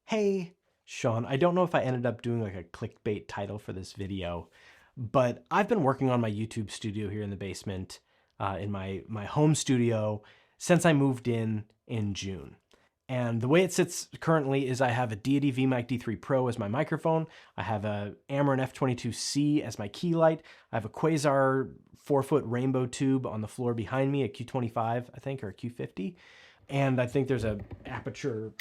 Hey, Sean, I don't know if I ended up doing like a clickbait title for this video, but I've been working on my YouTube studio here in the basement, in my home studio since I moved in June. And the way it sits currently is I have a Deity VMic D3 Pro as my microphone. I have a Amarin F22C as my key light. I have a Quasar 4-foot rainbow tube on the floor behind me, a Q25, I think, or a Q50. And I think there's a aperture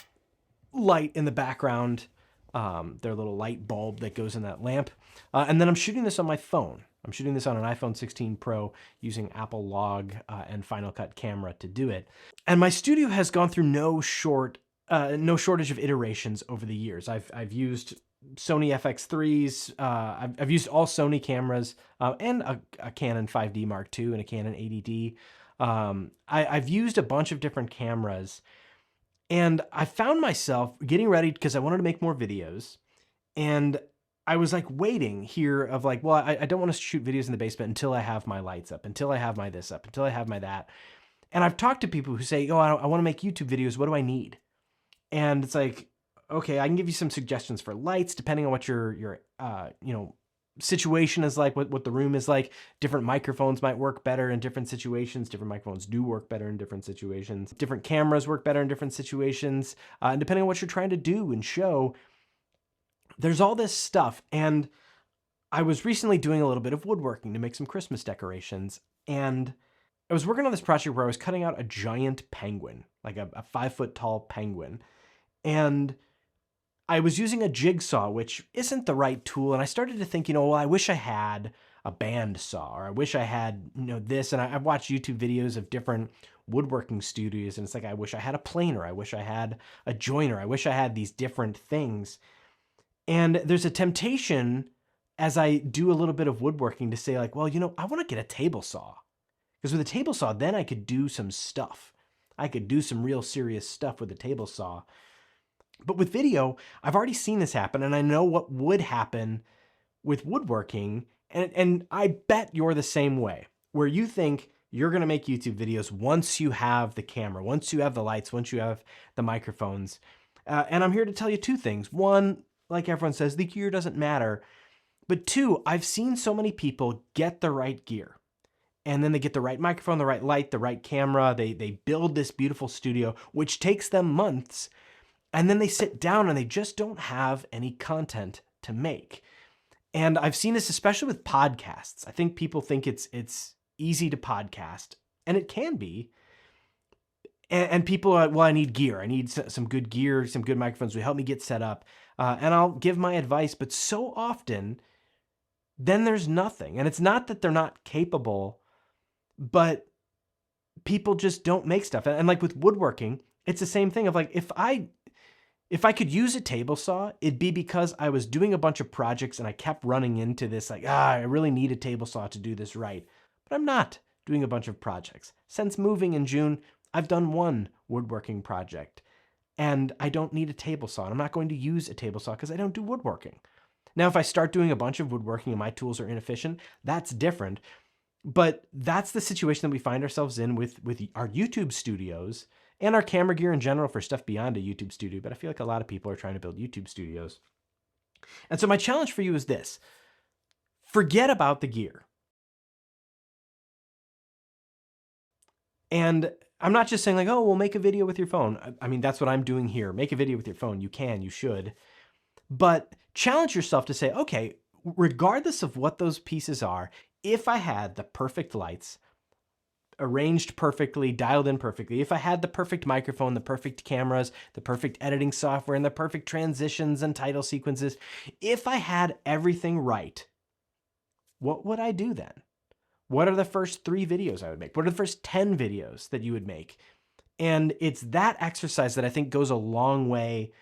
light in the background, their little light bulb that goes in that lamp. And then I'm shooting this on my phone. I'm shooting this on an iPhone 16 Pro using Apple Log and Final Cut camera to do it. And my studio has gone through no shortage of iterations over the years. I've used Sony FX3s. I've used all Sony cameras and a Canon 5D Mark II and a Canon 80D. I've used a bunch of different cameras. And I found myself getting ready because I wanted to make more videos. And I was like waiting here of like, well, I don't want to shoot videos in the basement until I have my lights up, until I have my this up, until I have my that. And I've talked to people who say, oh, I want to make YouTube videos. What do I need? And it's like, okay, I can give you some suggestions for lights depending on what your situation is like, what the room is like. Different microphones might work better in different situations. Different microphones do work better in different situations. Different cameras work better in different situations. And depending on what you're trying to do and show, there's all this stuff. And I was recently doing a little bit of woodworking to make some Christmas decorations. And I was working on this project where I was cutting out a giant penguin, like a 5-foot tall penguin. And I was using a jigsaw, which isn't the right tool. And I started to think, well, I wish I had a band saw, or I wish I had, this. And I've watched YouTube videos of different woodworking studios. And it's like, I wish I had a planer. I wish I had a joiner. I wish I had these different things. And there's a temptation as I do a little bit of woodworking to say like, well, I want to get a table saw. Because with a table saw, then I could do some stuff. I could do some real serious stuff with a table saw. But with video, I've already seen this happen, and I know what would happen with woodworking, and I bet you're the same way, where you think you're going to make YouTube videos once you have the camera, once you have the lights, once you have the microphones. And I'm here to tell you two things. One, like everyone says, the gear doesn't matter. But two, I've seen so many people get the right gear. And then they get the right microphone, the right light, the right camera. They build this beautiful studio, which takes them months. And then they sit down and they just don't have any content to make. And I've seen this especially with podcasts. I think people think it's easy to podcast, and it can be. And people are, well, I need gear. I need some good gear, some good microphones to help me get set up. And I'll give my advice, but so often, then there's nothing. And it's not that they're not capable, but people just don't make stuff. And like with woodworking, it's the same thing of like, if I could use a table saw, it'd be because I was doing a bunch of projects and I kept running into this like, I really need a table saw to do this right. But I'm not doing a bunch of projects. Since moving in June, I've done one woodworking project, and I don't need a table saw. And I'm not going to use a table saw because I don't do woodworking. Now, if I start doing a bunch of woodworking and my tools are inefficient, that's different. But that's the situation that we find ourselves in with our YouTube studios and our camera gear in general for stuff beyond a YouTube studio. But I feel like a lot of people are trying to build YouTube studios. And so my challenge for you is this: forget about the gear. And I'm not just saying like, oh, well, make a video with your phone. I mean, that's what I'm doing here. Make a video with your phone. You can, you should. But challenge yourself to say, okay, regardless of what those pieces are, if I had the perfect lights, arranged perfectly, dialed in perfectly, if I had the perfect microphone, the perfect cameras, the perfect editing software, and the perfect transitions and title sequences, if I had everything right, what would I do then? What are the first 3 videos I would make? What are the first 10 videos that you would make? And it's that exercise that I think goes a long way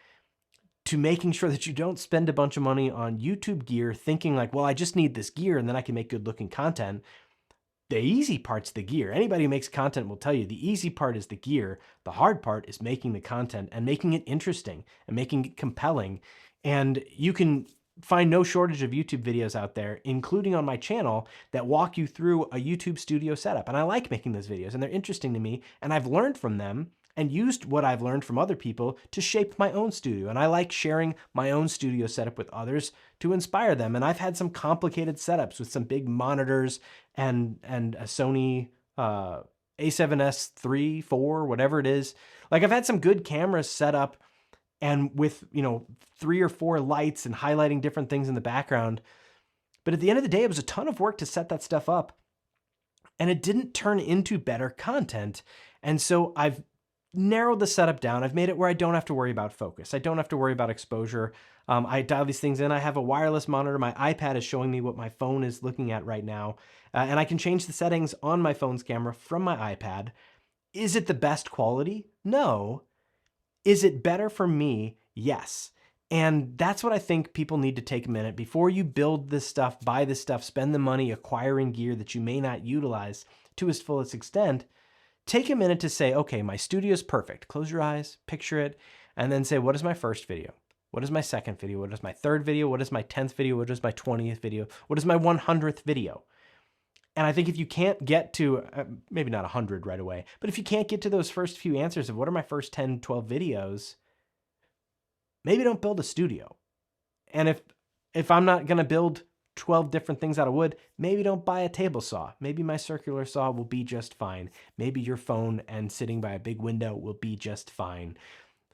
to making sure that you don't spend a bunch of money on YouTube gear thinking like, well, I just need this gear and then I can make good looking content. The easy part's the gear. Anybody who makes content will tell you the easy part is the gear. The hard part is making the content and making it interesting and making it compelling. And you can find no shortage of YouTube videos out there, including on my channel, that walk you through a YouTube studio setup. And I like making those videos and they're interesting to me. And I've learned from them and used what I've learned from other people to shape my own studio. And I like sharing my own studio setup with others to inspire them. And I've had some complicated setups with some big monitors and a Sony A7S III, 4, whatever it is. Like, I've had some good cameras set up and with, 3 or 4 lights and highlighting different things in the background. But at the end of the day, it was a ton of work to set that stuff up, and it didn't turn into better content. And so I've narrowed the setup down. I've made it where I don't have to worry about focus. I don't have to worry about exposure. I dial these things in. I have a wireless monitor. My iPad is showing me what my phone is looking at right now. And I can change the settings on my phone's camera from my iPad. Is it the best quality? No. Is it better for me? Yes. And that's what I think people need to take a minute before you build this stuff, buy this stuff, spend the money acquiring gear that you may not utilize to its fullest extent. Take a minute to say, okay, my studio is perfect. Close your eyes, picture it, and then say, what is my first video? What is my second video? What is my third video? What is my 10th video? What is my 20th video? What is my 100th video? And I think if you can't get to, maybe not 100 right away, but if you can't get to those first few answers of what are my first 10, 12 videos, maybe don't build a studio. And if I'm not going to build 12 different things out of wood, maybe don't buy a table saw. Maybe my circular saw will be just fine. Maybe your phone and sitting by a big window will be just fine.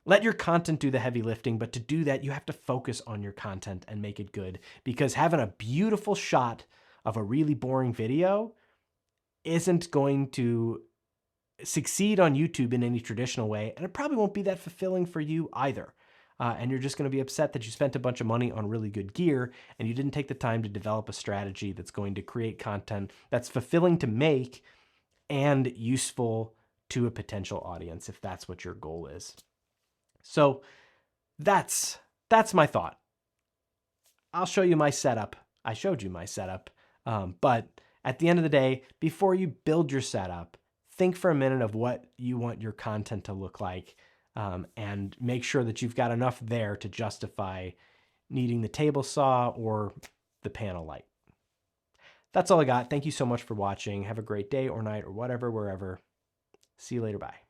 Let your content do the heavy lifting, but to do that, you have to focus on your content and make it good, because having a beautiful shot of a really boring video isn't going to succeed on YouTube in any traditional way, and it probably won't be that fulfilling for you either. And you're just going to be upset that you spent a bunch of money on really good gear and you didn't take the time to develop a strategy that's going to create content that's fulfilling to make and useful to a potential audience, if that's what your goal is. So that's my thought. I'll show you my setup. I showed you my setup. But at the end of the day, before you build your setup, think for a minute of what you want your content to look like, and make sure that you've got enough there to justify needing the table saw or the panel light. That's all I got. Thank you so much for watching. Have a great day or night or whatever, wherever. See you later. Bye.